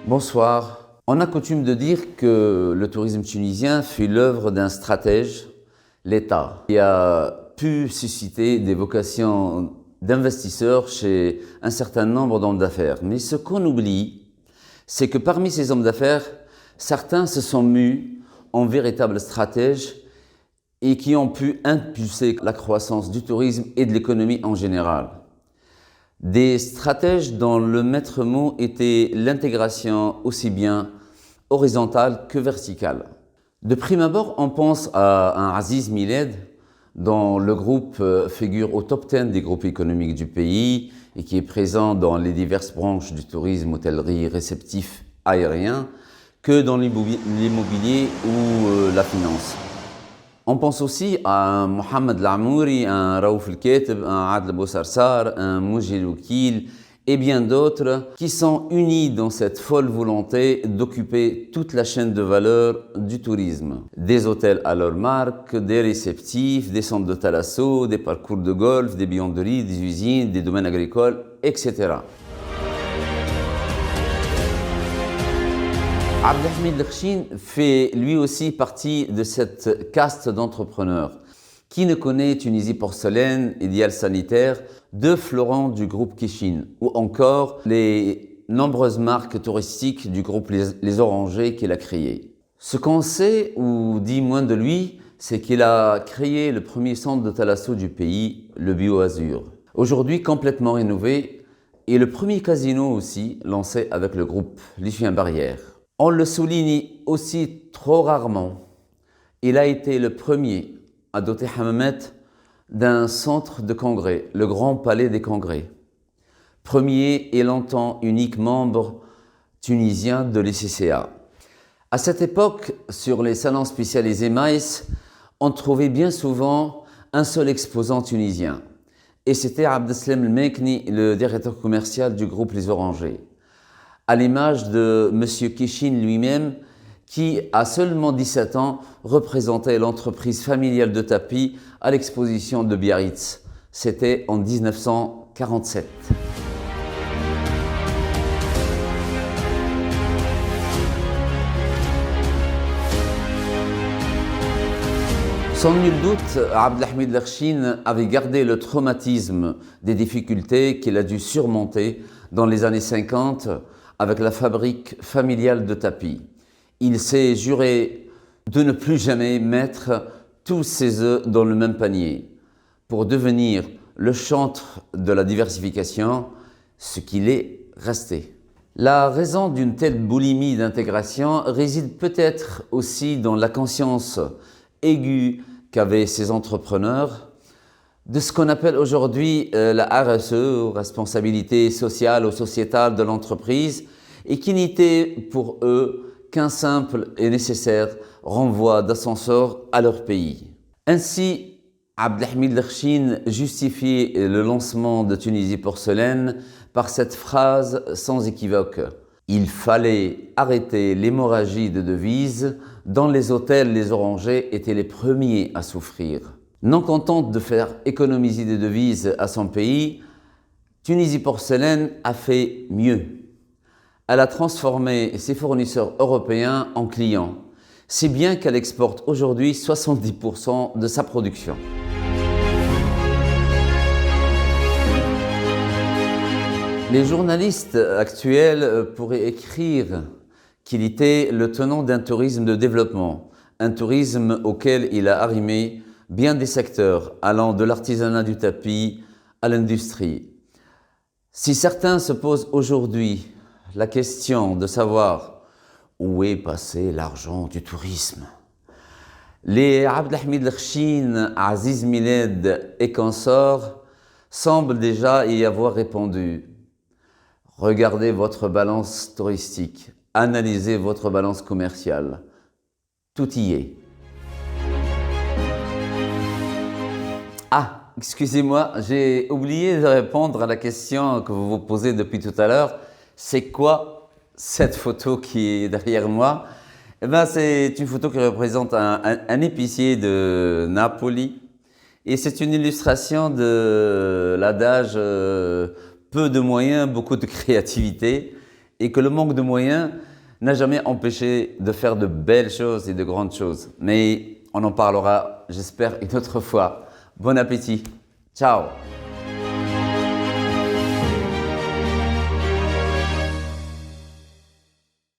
Bonsoir. On a coutume de dire que le tourisme tunisien fut l'œuvre d'un stratège, l'État, qui a pu susciter des vocations d'investisseurs chez un certain nombre d'hommes d'affaires. Mais ce qu'on oublie, c'est que parmi ces hommes d'affaires, certains se sont mus en véritables stratèges et qui ont pu impulser la croissance du tourisme et de l'économie en général. Des stratèges dont le maître mot était l'intégration aussi bien horizontale que verticale. De prime abord, on pense à un Aziz Miled, dont le groupe figure au top 10 des groupes économiques du pays et qui est présent dans les diverses branches du tourisme, hôtellerie, réceptif, aérien, que dans l'immobilier ou la finance. On pense aussi à un Mohamed Lamouri, un Raouf El-Keteb, un Adel Bousarsar, un Moujil Oukil et bien d'autres qui sont unis dans cette folle volonté d'occuper toute la chaîne de valeur du tourisme. Des hôtels à leur marque, des réceptifs, des centres de thalasso, des parcours de golf, des buanderies, des usines, des domaines agricoles, etc. Abdelhamid Lrchine fait lui aussi partie de cette caste d'entrepreneurs qui ne connaît Tunisie Porcelaine, Ideal Sanitaire, deux fleurons du groupe Kishin ou encore les nombreuses marques touristiques du groupe Les Orangers qu'il a créé. Ce qu'on sait ou dit moins de lui, c'est qu'il a créé le premier centre de thalasso du pays, le BioAzur. Aujourd'hui complètement rénové et le premier casino aussi lancé avec le groupe Lycien Barrière. On le souligne aussi trop rarement. Il a été le premier à doter Hammamet d'un centre de congrès, le Grand Palais des Congrès. Premier et longtemps unique membre tunisien de l'ICCA. À cette époque, sur les salons spécialisés Maïs, on trouvait bien souvent un seul exposant tunisien. Et c'était Abdeslam El-Mekni, le directeur commercial du groupe Les Orangers. À l'image de M. Kishin lui-même, qui, à seulement 17 ans, représentait l'entreprise familiale de tapis à l'exposition de Biarritz. C'était en 1947. Sans nul doute, Abdelhamid Lrchine avait gardé le traumatisme des difficultés qu'il a dû surmonter dans les années 50 avec la fabrique familiale de tapis. Il s'est juré de ne plus jamais mettre tous ses œufs dans le même panier pour devenir le chantre de la diversification, ce qu'il est resté. La raison d'une telle boulimie d'intégration réside peut-être aussi dans la conscience aiguë qu'avaient ces entrepreneurs de ce qu'on appelle aujourd'hui la RSE, responsabilité sociale ou sociétale de l'entreprise, et qui n'était pour eux qu'un simple et nécessaire renvoi d'ascenseur à leur pays. Ainsi, Abdelhamid Lrchine justifiait le lancement de Tunisie Porcelaine par cette phrase sans équivoque. Il fallait arrêter l'hémorragie de devises dont les hôtels Les Orangers étaient les premiers à souffrir. Non contente de faire économiser des devises à son pays, Tunisie Porcelaine a fait mieux. Elle a transformé ses fournisseurs européens en clients, si bien qu'elle exporte aujourd'hui 70% de sa production. Les journalistes actuels pourraient écrire qu'il était le tenant d'un tourisme de développement, un tourisme auquel il a arrimé bien des secteurs allant de l'artisanat du tapis à l'industrie. Si certains se posent aujourd'hui la question de savoir où est passé l'argent du tourisme, les Abdelhamid Lrchine, Aziz Miled et consorts semblent déjà y avoir répondu. Regardez votre balance touristique, analysez votre balance commerciale, tout y est. Ah, excusez-moi, j'ai oublié de répondre à la question que vous vous posez depuis tout à l'heure. C'est quoi cette photo qui est derrière moi? Eh bien, c'est une photo qui représente un épicier de Napoli. Et c'est une illustration de l'adage peu de moyens, beaucoup de créativité. et que le manque de moyens n'a jamais empêché de faire de belles choses et de grandes choses. Mais on en parlera, j'espère, une autre fois. Bon appétit. Ciao.